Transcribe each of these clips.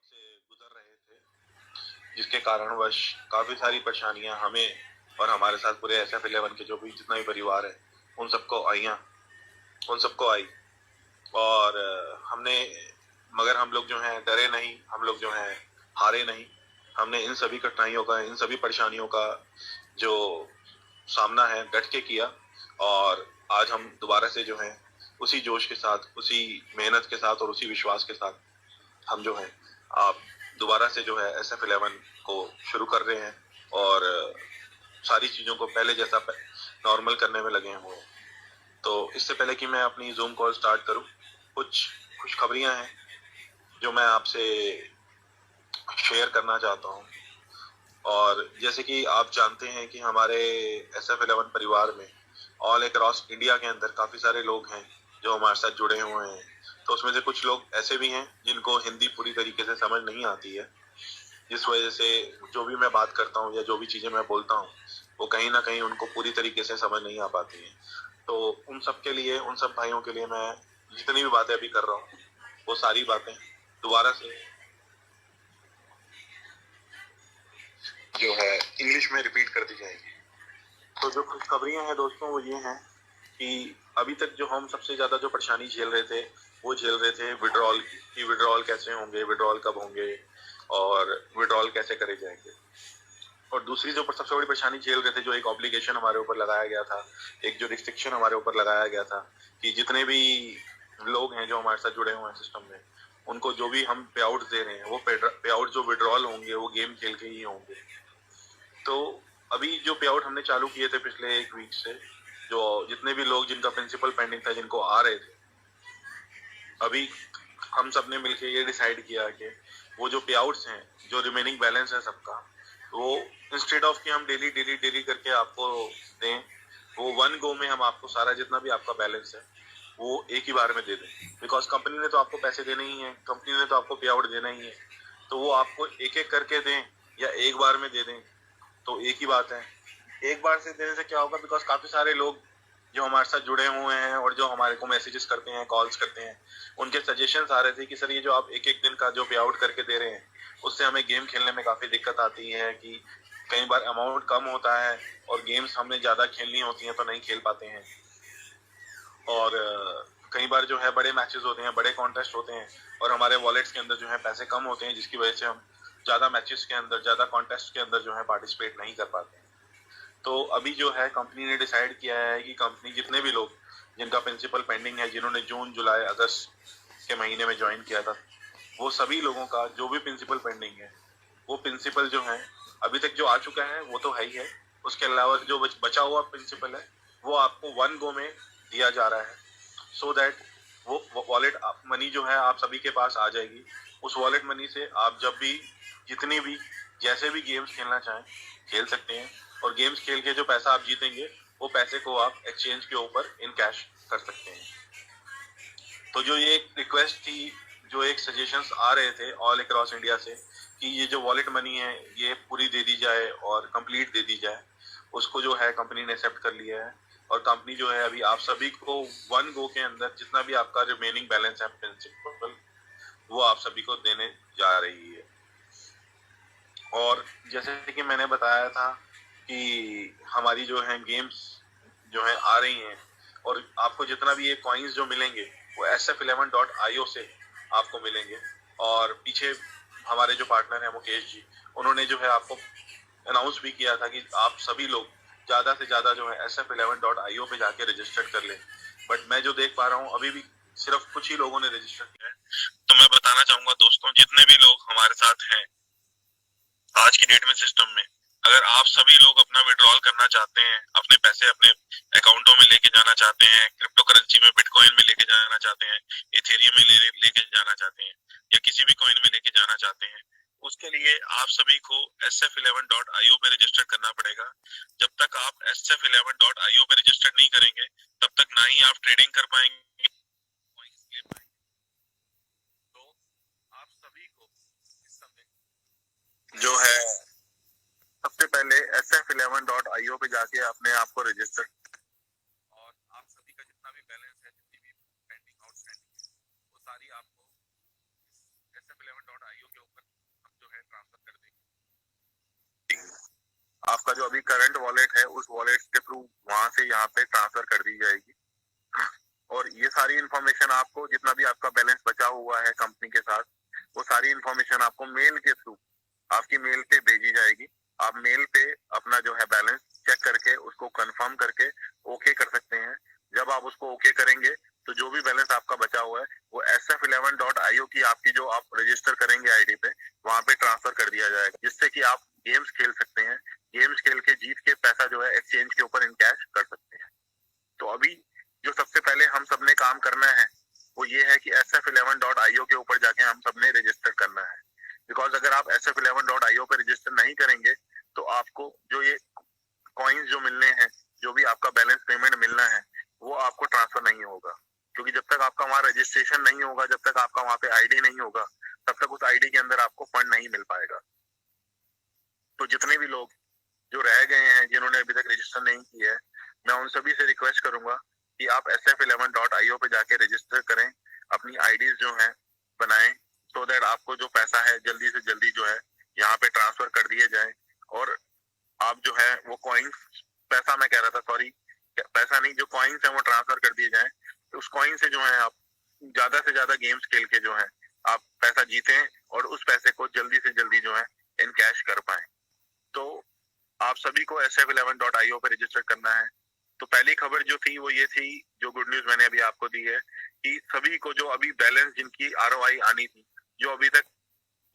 से गुजर रहे थे, जिसके कारणवश काफी सारी परेशानियां हमें और हमारे साथ पूरे SF11 के जो भी जितना भी परिवार है उन सबको आई। और हमने मगर हम लोग जो हैं डरे नहीं, हम लोग जो हैं हारे नहीं। हमने इन सभी कठिनाइयों का, इन सभी परेशानियों का जो सामना है डट के किया, और आज हम दोबारा से जो है उसी जोश के साथ, उसी मेहनत के साथ और उसी विश्वास के साथ हम जो है आप दोबारा से जो है SF11 को शुरू कर रहे हैं और सारी चीजों को पहले जैसा नॉर्मल करने में लगे हुए हैं। तो इससे पहले कि मैं अपनी जूम कॉल स्टार्ट करूं, कुछ खुशखबरियां हैं जो मैं आपसे शेयर करना चाहता हूं। और जैसे कि आप जानते हैं कि हमारे SF11 परिवार में ऑल अक्रॉस इंडिया के अंदर काफी सारे लोग हैं जो हमारे साथ जुड़े हुए हैं। तो उसमें से कुछ लोग ऐसे भी हैं जिनको हिंदी पूरी तरीके से समझ नहीं आती है, जिस वजह से जो भी मैं बात करता हूँ या जो भी चीजें मैं बोलता हूँ वो कहीं ना कहीं उनको पूरी तरीके से समझ नहीं आ पाती है। तो उन सब के लिए, उन सब भाइयों के लिए मैं जितनी भी बातें अभी कर रहा हूँ वो सारी बातें दोबारा से जो है इंग्लिश में रिपीट कर दी जाएगी। तो जो खुशखबरियां हैं दोस्तों वो ये हैं कि अभी तक जो हम सबसे ज्यादा जो परेशानी झेल रहे थे वो झेल रहे थे विड्रॉल की। विड्रॉल कैसे होंगे, विड्रॉल कब होंगे और विड्रॉल कैसे करे जाएंगे। और दूसरी जो सबसे बड़ी परेशानी झेल रहे थे, जो एक ऑब्लिगेशन हमारे ऊपर लगाया गया था, एक जो रिस्ट्रिक्शन हमारे ऊपर लगाया गया था कि जितने भी लोग हैं जो हमारे साथ जुड़े हुए हैं सिस्टम में, उनको जो भी हम पे आउट दे रहे हैं वो पे आउट जो विड्रॉल होंगे वो गेम खेल के ही होंगे। तो अभी जो पे आउट हमने चालू किए थे पिछले एक वीक से, जो जितने भी लोग जिनका प्रिंसिपल पेंडिंग था जिनको आ रहे थे, अभी हम सब ने मिलकर ये डिसाइड किया कि वो जो पे आउट्स हैं, जो रिमेनिंग बैलेंस है सबका, वो इंस्टेड ऑफ कि हम डेली डेली डेली करके आपको दें, वो वन गो में हम आपको सारा जितना भी आपका बैलेंस है वो एक ही बार में दे दें। बिकॉज कंपनी ने तो आपको पैसे देने ही है, कंपनी ने तो आपको पे आउट देना ही है। तो वो आपको एक एक करके दें या एक बार में दे दें तो एक ही बात है। एक बार से देने से क्या होगा, बिकॉज काफी सारे लोग जो हमारे साथ जुड़े हुए हैं और जो हमारे को मैसेजेस करते हैं, कॉल्स करते हैं, उनके सजेशंस आ रहे थे कि सर ये जो आप एक एक दिन का जो पे आउट करके दे रहे हैं उससे हमें गेम खेलने में काफी दिक्कत आती है कि कई बार अमाउंट कम होता है और गेम्स हमने ज्यादा खेलनी होती हैं तो नहीं खेल पाते हैं। और कई बार जो है बड़े मैचेस होते हैं, बड़े कॉन्टेस्ट होते हैं और हमारे वॉलेट्स के अंदर जो है पैसे कम होते हैं, जिसकी वजह से हम ज्यादा मैचेस के अंदर, ज्यादा कॉन्टेस्ट के अंदर जो है पार्टिसिपेट नहीं कर पाते हैं। तो अभी जो है कंपनी ने डिसाइड किया है कि कंपनी जितने भी लोग जिनका प्रिंसिपल पेंडिंग है, जिन्होंने जून जुलाई अगस्त के महीने में ज्वाइन किया था, वो सभी लोगों का जो भी प्रिंसिपल पेंडिंग है वो प्रिंसिपल जो है अभी तक जो आ चुका है वो तो है ही है, उसके अलावा जो बचा हुआ प्रिंसिपल है वो आपको वन गो में दिया जा रहा है, सो दैट वो वॉलेट मनी जो है आप सभी के पास आ जाएगी। उस वॉलेट मनी से आप जब भी, जितनी भी, जैसे भी गेम्स खेलना चाहें खेल सकते हैं, और गेम्स खेल के जो पैसा आप जीतेंगे वो पैसे को आप एक्सचेंज के ऊपर इन कैश कर सकते हैं। तो जो ये एक रिक्वेस्ट थी, जो एक सजेशंस आ रहे थे ऑल अक्रॉस इंडिया से कि ये जो वॉलेट मनी है ये पूरी दे दी जाए और कंप्लीट दे दी जाए, उसको जो है कंपनी ने एक्सेप्ट कर लिया है। और कंपनी जो है अभी आप सभी को वन गो के अंदर जितना भी आपका रिमेनिंग बैलेंस है प्रिंसिपल, वो आप सभी को देने जा रही है। और जैसे कि मैंने बताया था कि हमारी जो है गेम्स जो है आ रही हैं, और आपको जितना भी ये कॉइन्स जो मिलेंगे वो SF11.io से आपको मिलेंगे। और पीछे हमारे जो पार्टनर है मुकेश जी, उन्होंने जो है आपको अनाउंस भी किया था कि आप सभी लोग ज्यादा से ज्यादा जो है SF11.io पे जाके रजिस्टर कर लें। बट मैं जो देख पा रहा हूँ अभी भी सिर्फ कुछ ही लोगों ने रजिस्टर किया है। तो मैं बताना चाहूंगा दोस्तों, जितने भी लोग हमारे साथ हैं आज की डेट में सिस्टम में, अगर आप सभी लोग अपना विड्रॉल करना चाहते हैं, अपने पैसे अपने अकाउंटों में लेके जाना चाहते हैं, क्रिप्टो करेंसी में, बिटकॉइन में लेके जाना चाहते हैं, इथेरियम में लेके जाना चाहते हैं, या किसी भी कॉइन में लेके जाना चाहते हैं, उसके लिए आप सभी को SF11.io पे रजिस्टर करना पड़ेगा। जब तक आप SF11.io पे रजिस्टर नहीं करेंगे तब तक ना ही आप ट्रेडिंग कर पाएंगे, coins ले पाएंगे। तो आप सभी को इस समय जो है सबसे पहले SF11.io पे जाके अपने आप को रजिस्टर, और आप सभी का जितना भी बैलेंस है, जितनी भी पेंडिंग आउटस्टैंडिंग है, वो सारी आपको SF11.io के ऊपर आपका जो अभी करंट वॉलेट है उस वॉलेट के थ्रू वहां से यहाँ पे ट्रांसफर कर दी जाएगी। और ये सारी इन्फॉर्मेशन आपको, जितना भी आपका बैलेंस बचा हुआ है कंपनी के साथ, वो सारी इन्फॉर्मेशन आपको मेल के थ्रू आपकी मेल पे भेजी जाएगी। आप मेल पे अपना जो है बैलेंस चेक करके उसको कंफर्म करके ओके कर सकते हैं। जब आप उसको ओके करेंगे तो जो भी बैलेंस आपका बचा हुआ है वो sf11.io की आपकी जो आप रजिस्टर करेंगे आईडी पे, वहां पे ट्रांसफर कर दिया जाएगा, जिससे कि आप गेम्स खेल सकते हैं। गेम्स खेल के जीत के पैसा जो है एक्सचेंज के ऊपर इन कैश कर सकते हैं। तो अभी जो सबसे पहले हम सबने काम करना है वो ये है कि sf11.io के ऊपर जाके हम सबने रजिस्टर करना है। बिकॉज अगर आप sf11.io पे रजिस्टर नहीं करेंगे तो आपको जो ये कॉइन्स जो मिलने हैं, जो भी आपका बैलेंस पेमेंट मिलना है, वो आपको ट्रांसफर नहीं होगा। क्योंकि जब तक आपका वहाँ रजिस्ट्रेशन नहीं होगा, जब तक आपका वहाँ पे आईडी नहीं होगा, तब तक उस आईडी के अंदर आपको फंड नहीं मिल पाएगा। तो जितने भी लोग जो रह गए हैं, जिन्होंने अभी तक रजिस्टर नहीं किया है, मैं उन सभी से रिक्वेस्ट करूंगा कि आप sf11.io पे जाके रजिस्टर करें, अपनी आईडीज जो हैं बनाएं, सो दैट आपको जो पैसा है जल्दी से जल्दी जो है यहाँ पे ट्रांसफर कर दिए जाए। और आप जो है वो कॉइन्स, पैसा मैं कह रहा था, सॉरी, पैसा नहीं, जो कॉइन्स है वो ट्रांसफर कर दिए जाए। तो उस कॉइन से जो है आप ज्यादा से ज्यादा गेम्स खेल के जो है आप पैसा जीतें और उस पैसे को जल्दी से जल्दी जो है इन कैश कर पाए। तो आप सभी को sf11.io पे रजिस्टर करना है। तो पहली खबर जो थी वो ये थी, जो गुड न्यूज मैंने अभी आपको दी है, कि सभी को जो अभी बैलेंस जिनकी ROI आनी थी, जो अभी तक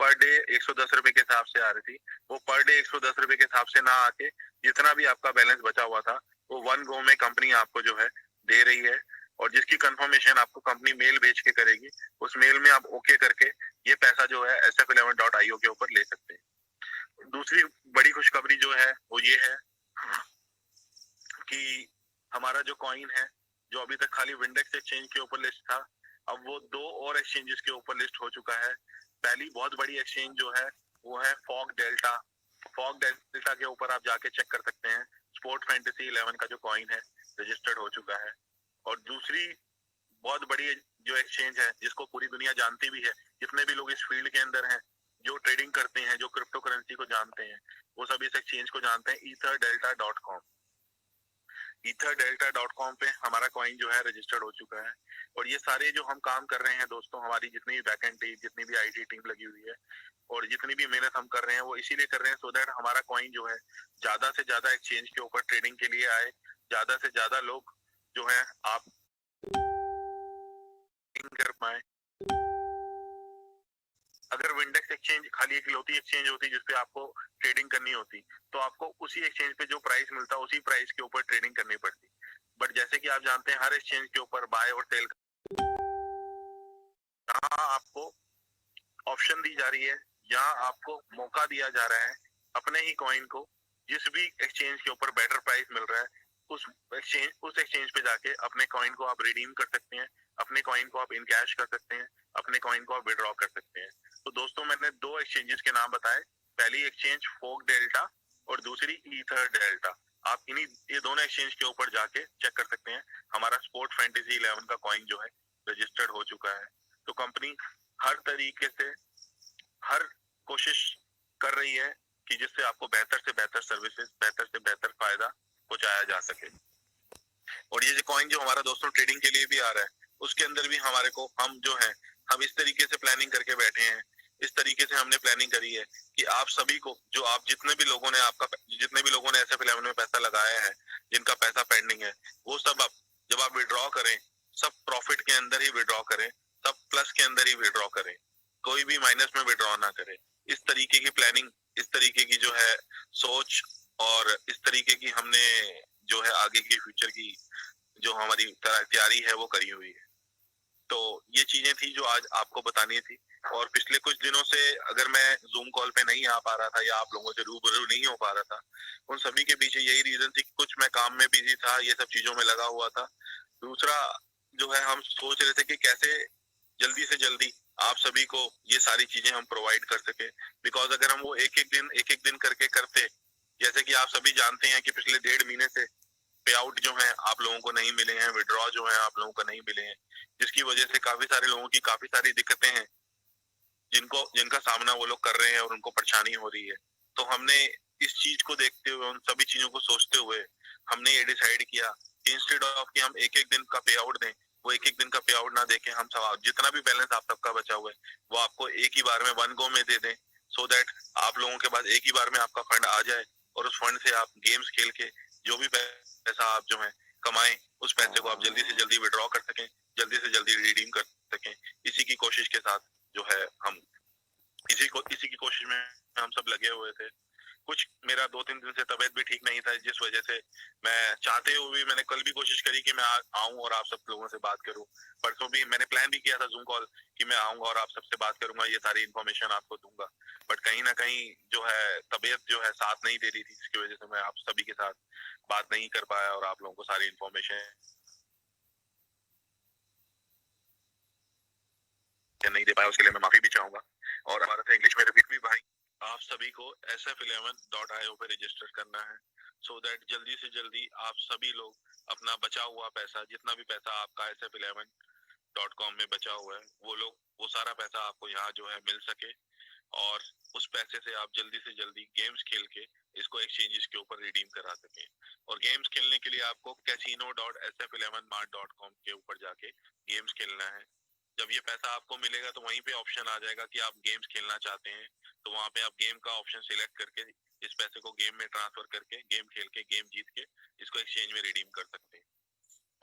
पर डे 110 रुपए के हिसाब से आ रही थी, वो पर डे 110 रुपए के हिसाब से ना आके जितना भी आपका बैलेंस बचा हुआ था वो वन गो में कंपनी आपको जो है दे रही है। और जिसकी कंफर्मेशन आपको कंपनी मेल भेज के करेगी, उस मेल में आप ओके करके ये पैसा जो है sf11.io के ऊपर ले सकते हैं। दूसरी बड़ी खुशखबरी जो है वो ये है कि हमारा जो कॉइन है, जो अभी तक खाली विंडेक्स एक्सचेंज के ऊपर लिस्ट था, अब वो 2 और एक्सचेंजेस के ऊपर लिस्ट हो चुका है। पहली बहुत बड़ी एक्सचेंज जो है वो है फॉग डेल्टा। फॉग डेल्टा के ऊपर आप जाके चेक कर सकते हैं, स्पोर्ट फैंटेसी 11 का जो कॉइन है रजिस्टर्ड हो चुका है। और दूसरी बहुत बड़ी जो एक्सचेंज है, जिसको पूरी दुनिया जानती भी है, जितने भी लोग इस फील्ड के अंदर हैं, जो ट्रेडिंग करते हैं, जो क्रिप्टो करेंसी को जानते हैं, वो सभी इस एक्सचेंज को जानते हैं, etherdelta.com। etherdelta.com पे हमारा कॉइन जो है रजिस्टर्ड हो चुका है। और ये सारे जो हम काम कर रहे हैं दोस्तों, हमारी जितनी भी बैकएंड टीम, जितनी भी IT टीम लगी हुई है और जितनी भी मेहनत हम कर रहे हैं, वो इसीलिए कर रहे हैं सो दैट हमारा कॉइन जो है ज्यादा से ज्यादा एक्सचेंज के ऊपर ट्रेडिंग के लिए आए, ज्यादा से ज्यादा लोग जो है आप कर पाए। अगर विंडेक्स एक्सचेंज खाली एक लौती एक्सचेंज होती जिसपे आपको ट्रेडिंग करनी होती, तो आपको उसी एक्सचेंज पे जो प्राइस मिलता उसी प्राइस के ऊपर ट्रेडिंग करनी पड़ती। बट जैसे कि आप जानते हैं, हर एक्सचेंज के ऊपर बाय और सेल यहाँ आपको ऑप्शन दी जा रही है, यहाँ आपको मौका दिया जा रहा है अपने ही कॉइन को जिस भी एक्सचेंज के ऊपर बेटर प्राइस मिल रहा है उस एक्सचेंज पे जाके अपने कॉइन को आप रिडीम कर सकते हैं, अपने कॉइन को आप इन कैश कर सकते हैं, अपने कॉइन को आप विड्रॉ कर सकते हैं। तो दोस्तों, मैंने 2 एक्सचेंजेस के नाम बताए, पहली एक्सचेंज फोक डेल्टा और दूसरी ईथर डेल्टा। आप ये दोनों एक्सचेंज के ऊपर जाके चेक कर सकते हैं। हमारा स्पोर्ट फैंटेसी 11 का कॉइन जो है रजिस्टर्ड हो चुका है। तो कंपनी हर तरीके से हर कोशिश कर रही है कि जिससे आपको बेहतर से बेहतर सर्विसेज, बेहतर से बेहतर फायदा पहुंचाया जा सके। और ये जो कॉइन जो हमारा दोस्तों ट्रेडिंग के लिए भी आ रहा है, उसके अंदर भी हमारे को हम इस तरीके से प्लानिंग करके बैठे हैं, इस तरीके से हमने प्लानिंग करी है कि आप सभी को, जो आप जितने भी लोगों ने SF11 में पैसा लगाया है, जिनका पैसा पेंडिंग है, वो सब आप जब आप विड्रॉ करें, सब प्रॉफिट के अंदर ही विड्रॉ करें, सब प्लस के अंदर ही विड्रॉ करें, कोई भी माइनस में विड्रॉ ना करें। इस तरीके की प्लानिंग, इस तरीके की जो है सोच और इस तरीके की हमने जो है आगे की फ्यूचर की जो हमारी तैयारी है वो करी हुई है। तो ये चीजें थी जो आज आपको बतानी थी। और पिछले कुछ दिनों से अगर मैं जूम कॉल पे नहीं आ पा रहा था या आप लोगों से रूबरू नहीं हो पा रहा था, उन सभी के पीछे यही रीजन थी कि कुछ मैं काम में बिजी था, ये सब चीजों में लगा हुआ था। दूसरा जो है, हम सोच रहे थे कि कैसे जल्दी से जल्दी आप सभी को ये सारी चीजें हम प्रोवाइड कर सके। बिकॉज अगर हम वो एक एक दिन करके करते, जैसे कि आप सभी जानते हैं कि पिछले 1.5 महीने से पे आउट जो है आप लोगों को नहीं मिले हैं, विड्रॉ जो है आप लोगों को नहीं मिले हैं, जिसकी वजह से काफी सारे लोगों की काफी सारी दिक्कतें हैं जिनका सामना वो लोग कर रहे हैं और उनको परेशानी हो रही है। तो हमने इस चीज को देखते हुए, उन सभी चीजों को सोचते हुए हमने ये डिसाइड किया कि इंस्टेड ऑफ कि हम एक एक दिन का पे आउट दें, वो एक एक दिन का पे आउट ना देके हम सब जितना भी बैलेंस आप सबका बचा हुआ है वो आपको एक ही बार में वन गो में दे दें, सो दैट आप लोगों के पास एक ही बार में आपका फंड आ जाए और उस फंड से आप गेम्स खेल के जो भी पैसा आप जो है कमाएं, उस पैसे को आप जल्दी से जल्दी विड्रॉ कर सकें, जल्दी से जल्दी रिडीम कर सकें। इसी की कोशिश के साथ जो है हम इसी की कोशिश में हम सब लगे हुए थे। कुछ मेरा 2-3 दिन से तबीयत भी ठीक नहीं था, जिस वजह से मैं चाहते हुए भी मैंने कल भी कोशिश करी कि मैं आऊं और आप सब लोगों से बात करूं। परसों भी मैंने प्लान भी किया था जूम कॉल कि मैं आऊंगा और आप सबसे बात करूंगा, ये सारी इन्फॉर्मेशन आपको दूंगा, बट कहीं ना कहीं जो है तबीयत जो है साथ नहीं दे रही थी, जिसकी वजह से मैं आप सभी के साथ बात नहीं कर पाया और आप लोगों को सारी इन्फॉर्मेशन नहीं दे पाया, उसके लिए मैं माफी भी चाहूंगा। और हमारा था इंग्लिश में रिपीट भी भाई, आप सभी को SF11.io पे रजिस्टर करना है, सो दैट जल्दी से जल्दी आप सभी लोग अपना बचा हुआ पैसा, जितना भी पैसा आपका SF11.com में बचा हुआ है, वो सारा पैसा आपको यहाँ जो है मिल सके और उस पैसे से आप जल्दी से जल्दी गेम्स खेल के इसको एक्सचेंजेस के ऊपर रिडीम करा सकें। और गेम्स खेलने के लिए आपको casino.sf11mart.com के ऊपर जाके गेम्स खेलना है। जब ये पैसा आपको मिलेगा तो वहीं पे ऑप्शन आ जाएगा कि आप गेम्स खेलना चाहते हैं, तो वहां पे आप गेम का ऑप्शन सिलेक्ट करके इस पैसे को गेम में ट्रांसफर करके गेम खेल के गेम जीत के इसको एक्सचेंज में रिडीम कर सकते हैं।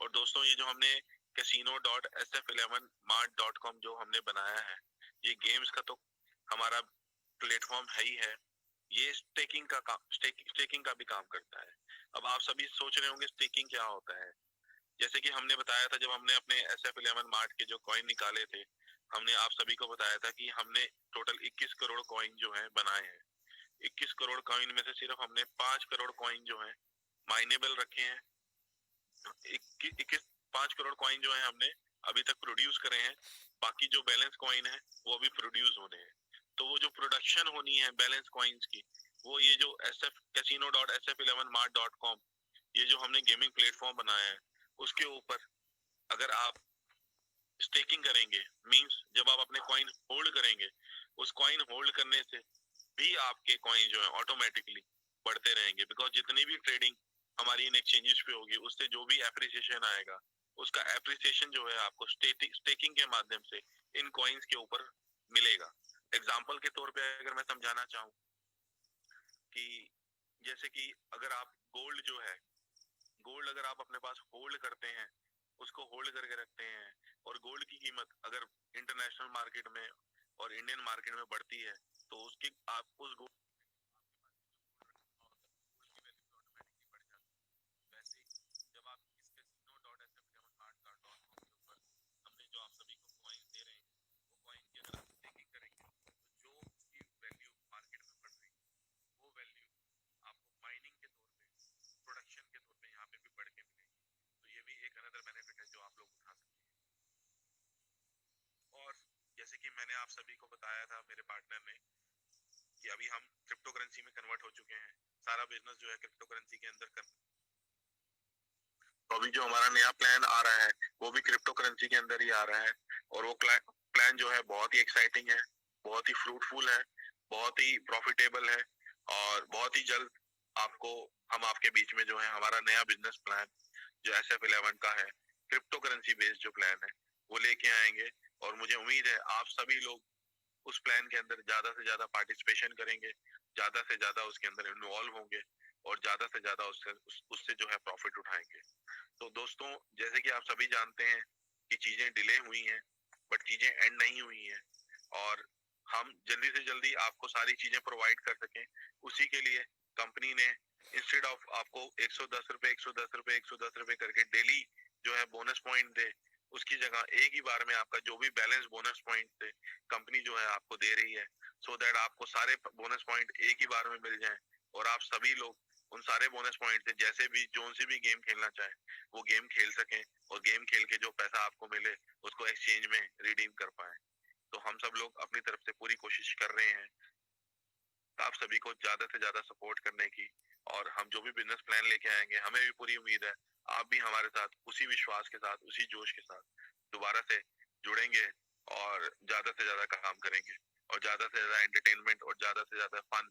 और दोस्तों ये जो हमने casino.sf11mart.com जो हमने बनाया है, ये गेम्स का तो हमारा प्लेटफॉर्म है ही है, ये स्टेकिंग का भी काम करता है। अब आप सभी सोच रहे होंगे स्टेकिंग क्या होता है। जैसे कि हमने बताया था, जब हमने अपने SF11 मार्ट के जो कॉइन निकाले थे, हमने आप सभी को बताया था कि हमने टोटल 21 करोड़ कॉइन जो है बनाए हैं। 21 करोड़ कॉइन में से सिर्फ हमने 5 करोड़ कॉइन जो है माइनेबल रखे हैं। 5 करोड़ कॉइन जो है हमने अभी तक प्रोड्यूस करे हैं, बाकी जो बैलेंस कॉइन है वो अभी प्रोड्यूस होने हैं। तो वो जो प्रोडक्शन होनी है बैलेंस कॉइन्स की, वो ये जो casino.sf11mart.com ये जो हमने गेमिंग प्लेटफॉर्म बनाया है, उसके ऊपर अगर आप स्टेकिंग करेंगे, मींस जब आप अपने कॉइन होल्ड करेंगे, उस कॉइन होल्ड करने से भी आपके कॉइन जो है ऑटोमेटिकली बढ़ते रहेंगे, बिकॉज जितनी भी ट्रेडिंग हमारी इन एक्सचेंजेस पे होगी उससे जो भी एप्रिसिएशन आएगा, उसका एप्रिसिएशन जो है आपको स्टेकिंग के माध्यम से इन कॉइन्स के ऊपर मिलेगा। एग्जाम्पल के तौर पे अगर मैं समझाना चाहूँ कि जैसे कि अगर आप गोल्ड अगर आप अपने पास होल्ड करते हैं, उसको होल्ड करके रखते हैं, और गोल्ड की कीमत अगर इंटरनेशनल मार्केट में और इंडियन मार्केट में बढ़ती है, तो उसकी आप उस गोल्ड वैसे ही जब आप इस casino.sf11mart.com के ऊपर हमने जो आप सभी को कॉइन दे रहे हैं, वो कॉइन की अगर आप स्टेकिंग करेंगे तो जो उसकी वैल्यू मार्केट में बढ़ रही है, वो वैल्यू आपको माइनिंग के तौर पे, प्रोडक्शन के तौर पे यहाँ पे भी बढ़ के मिलेगी। तो ये भी एक अनदर बेनिफिट है जो आप लोग उठा सकते हैं। और जैसे कि मैंने आप सभी को बताया था मेरे पार्टनर ने कि अभी हम क्रिप्टो करेंसी में कन्वर्ट हो चुके हैं, सारा बिजनेस जो है क्रिप्टो करेंसी के अंदर कर, तो अभी जो हमारा नया प्लान आ रहा है वो भी क्रिप्टो करेंसी के अंदर ही आ रहा है, और वो प्लान जो है बहुत ही एक्साइटिंग है, बहुत ही फ्रूटफुल है, बहुत ही प्रॉफिटेबल है, और बहुत ही जल्द आपको हम आपके बीच में जो है हमारा नया बिजनेस प्लान जो SF11 का है, क्रिप्टो करेंसी बेस्ड जो प्लान है वो लेके आएंगे। और मुझे उम्मीद है आप सभी लोग उस प्लान के अंदर ज्यादा से ज्यादा पार्टिसिपेशन करेंगे, ज्यादा से ज्यादा उसके अंदर इन्वॉल्व होंगे और ज्यादा से ज्यादा उससे जो है प्रॉफिट उठाएंगे। तो दोस्तों जैसे कि आप सभी जानते हैं कि चीजें डिले हुई हैं, बट चीजें एंड नहीं हुई हैं, और हम जल्दी से जल्दी आपको सारी चीजें प्रोवाइड कर सकें, उसी के लिए कंपनी ने इंस्टेड ऑफ आपको 110 रुपए 110 रुपए 110 रुपए करके डेली जो है बोनस पॉइंट दे, उसकी जगह एक ही बार में आपका जो भी बैलेंस बोनस पॉइंट थे कंपनी जो है आपको दे रही है, सो दैट आपको सारे बोनस पॉइंट एक ही बार में मिल जाएं और आप सभी लोग उन सारे बोनस पॉइंट से जैसे भी जोन सी भी गेम खेलना चाहे वो गेम खेल सकें, और गेम खेल के जो पैसा आपको मिले उसको एक्सचेंज में रिडीम कर पाए। तो हम सब लोग अपनी तरफ से पूरी कोशिश कर रहे हैं आप सभी को ज्यादा से ज्यादा सपोर्ट करने की, और हम जो भी बिजनेस प्लान लेके आएंगे हमें भी पूरी उम्मीद है आप भी हमारे साथ उसी विश्वास के साथ, उसी जोश के साथ दोबारा से जुड़ेंगे और ज्यादा से ज्यादा काम करेंगे, और ज्यादा से ज्यादा एंटरटेनमेंट और ज्यादा से ज्यादा फन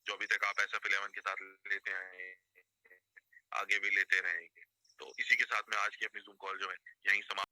जो अभी तक आप SF11 के साथ लेते आए हैं, आगे भी लेते रहेंगे। तो इसी के साथ में आज की अपनी जूम कॉल जो है यहीं समाप्त